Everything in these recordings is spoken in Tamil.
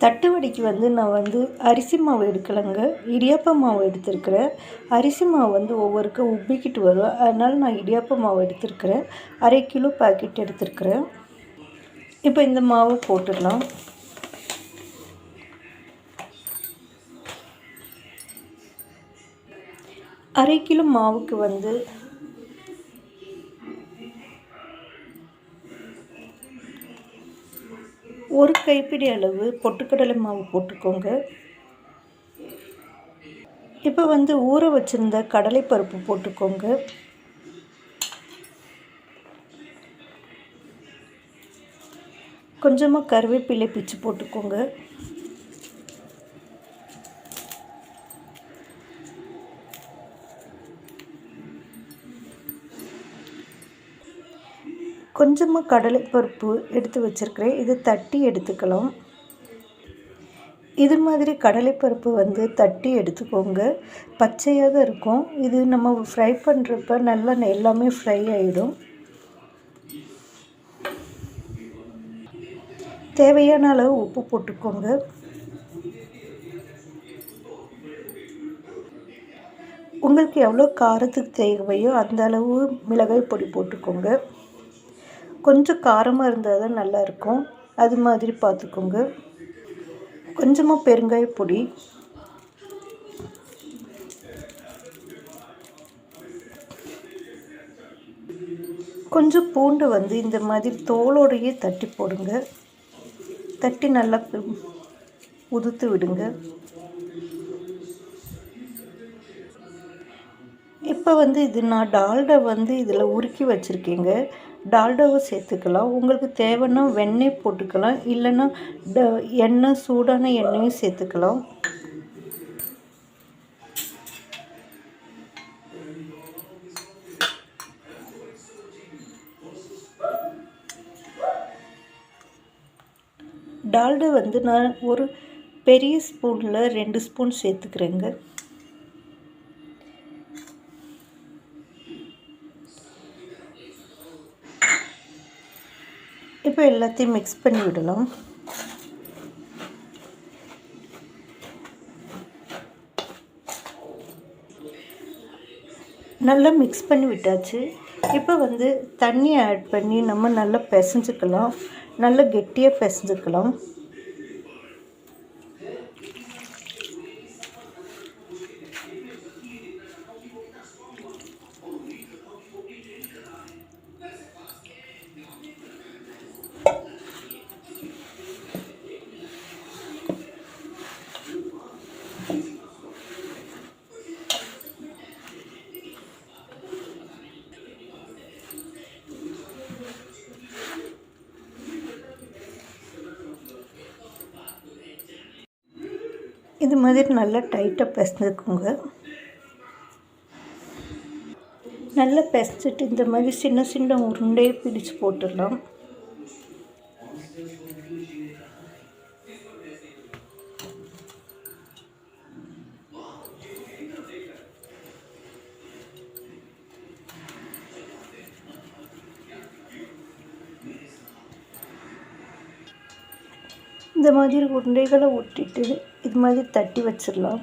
தட்டு வடைக்கு நான் அரிசி மாவு எடுக்கலைங்க, இடியாப்ப மாவு எடுத்துருக்கிறேன். அரிசி மாவு ஒவ்வொருக்க உப்பிக்கிட்டு வரும், அதனால் நான் இடியாப்ப மாவு எடுத்துருக்கிறேன். 1/2 கிலோ பாக்கெட் எடுத்துருக்கிறேன். இப்போ இந்த மாவை போட்டுடலாம். அரை கிலோ மாவுக்கு 1 கைப்பிடி அளவு பொட்டுக்கடலை மாவு போட்டுக்கோங்க. இப்போ ஊற வச்சுருந்த கடலைப்பருப்பு போட்டுக்கோங்க. கொஞ்சமாக கருவேப்பிலை பிச்சு போட்டுக்கோங்க. கொஞ்சமாக கடலைப்பருப்பு எடுத்து வச்சுருக்கிறேன், இதை தட்டி எடுத்துக்கலாம். இது மாதிரி கடலைப்பருப்பு தட்டி எடுத்துக்கோங்க. பச்சையாக தான் இருக்கும். இது நம்ம ஃப்ரை பண்ணுறப்ப நல்லா எல்லாமே ஃப்ரை ஆகிடும். தேவையான அளவு உப்பு போட்டுக்கோங்க. உங்களுக்கு எவ்வளோ காரத்துக்கு தேவையோ அந்த அளவு மிளகாய் பொடி போட்டுக்கோங்க. கொஞ்சம் காரமாக இருந்தால் தான் நல்லாயிருக்கும், அது மாதிரி பார்த்துக்கோங்க. கொஞ்சமாக பெருங்காய பொடி, கொஞ்சம் பூண்டு இந்த மாதிரி தோலோடையே தட்டி போடுங்க. தட்டி நல்லா உதுத்து விடுங்க. இப்போ இது நான் டால்டா இதில் உருக்கி வச்சுருக்கேங்க. டால்டாவை சேர்த்துக்கலாம். உங்களுக்கு தேவைன்னா வெண்ணெய் போட்டுக்கலாம், இல்லைன்னா எண்ணெய், சூடான எண்ணெயும் சேர்த்துக்கலாம். டால்டா நான் ஒரு பெரிய ஸ்பூனில் 2 ஸ்பூன் சேர்த்துக்கிறேங்க. இப்போ எல்லாத்தையும் மிக்ஸ் பண்ணி விடலாம். நல்லா மிக்ஸ் பண்ணி விட்டாச்சு. இப்போ தண்ணி ஆட் பண்ணி நம்ம நல்லா பிசைஞ்சுக்கலாம். நல்லா கெட்டியாக பிசைஞ்சுக்கலாம். இது மாதிரி நல்லா டைட்டாக பிசைஞ்சுக்கோங்க. நல்லா பிசைச்சிட்டு இந்த மாதிரி சின்ன சின்ன உருண்டையை பிடிச்சு போட்டுடலாம். இந்த மாதிரி உருண்டைகளை ஒட்டிட்டு இது மாதிரி தட்டி வச்சிடலாம்.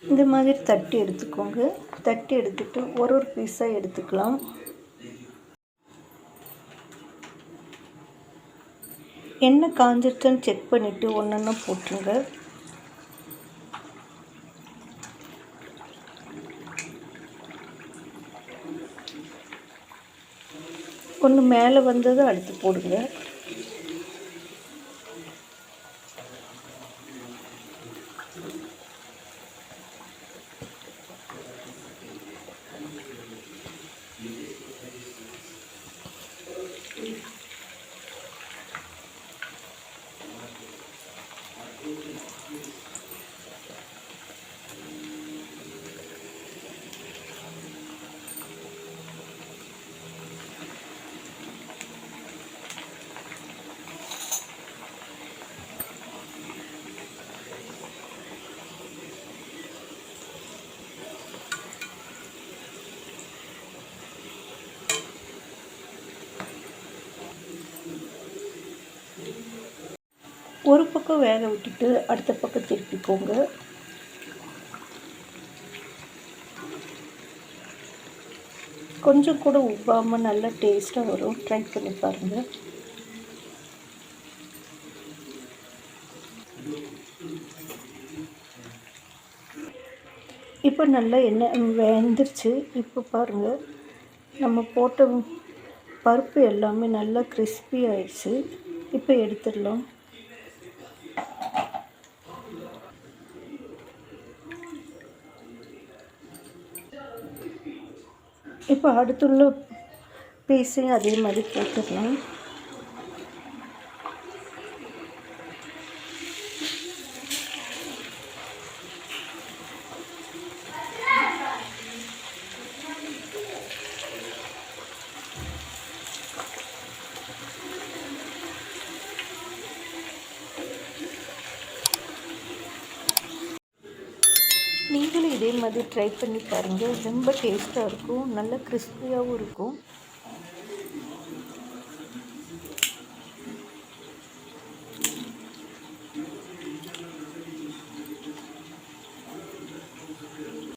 இந்த மாதிரி தட்டி எடுத்துக்கோங்க. தட்டி எடுத்துட்டு ஒரு பீஸாக எடுத்துக்கலாம். எண்ணெய் காஞ்சிருச்சான்னு செக் பண்ணிவிட்டு ஒன்றொன்னா போட்டுருங்க. ஒன்று மேலே வந்ததை அடுத்து போடுங்க. ஒரு பக்கம் வேக விட்டுட்டு அடுத்த பக்கம் திருப்பிக்கோங்க. கொஞ்சம் கூட உப்பாமல் நல்லா டேஸ்ட்டாக வரும். ட்ரை பண்ணி பாருங்கள். இப்போ நல்லா எண்ணெய் வெந்துருச்சு. இப்போ பாருங்கள், நம்ம போட்ட பருப்பு எல்லாமே நல்லா கிறிஸ்பி ஆயிடுச்சு. இப்போ எடுத்துடலாம். இப்போ அடுத்துள்ள பீஸையும் அதே மாதிரி போட்டுடலாம். நீங்களும் இதே மாதிரி ட்ரை பண்ணி பாருங்கள். ரொம்ப டேஸ்ட்டாக இருக்கும், நல்ல கிறிஸ்பியாகவும் இருக்கும்.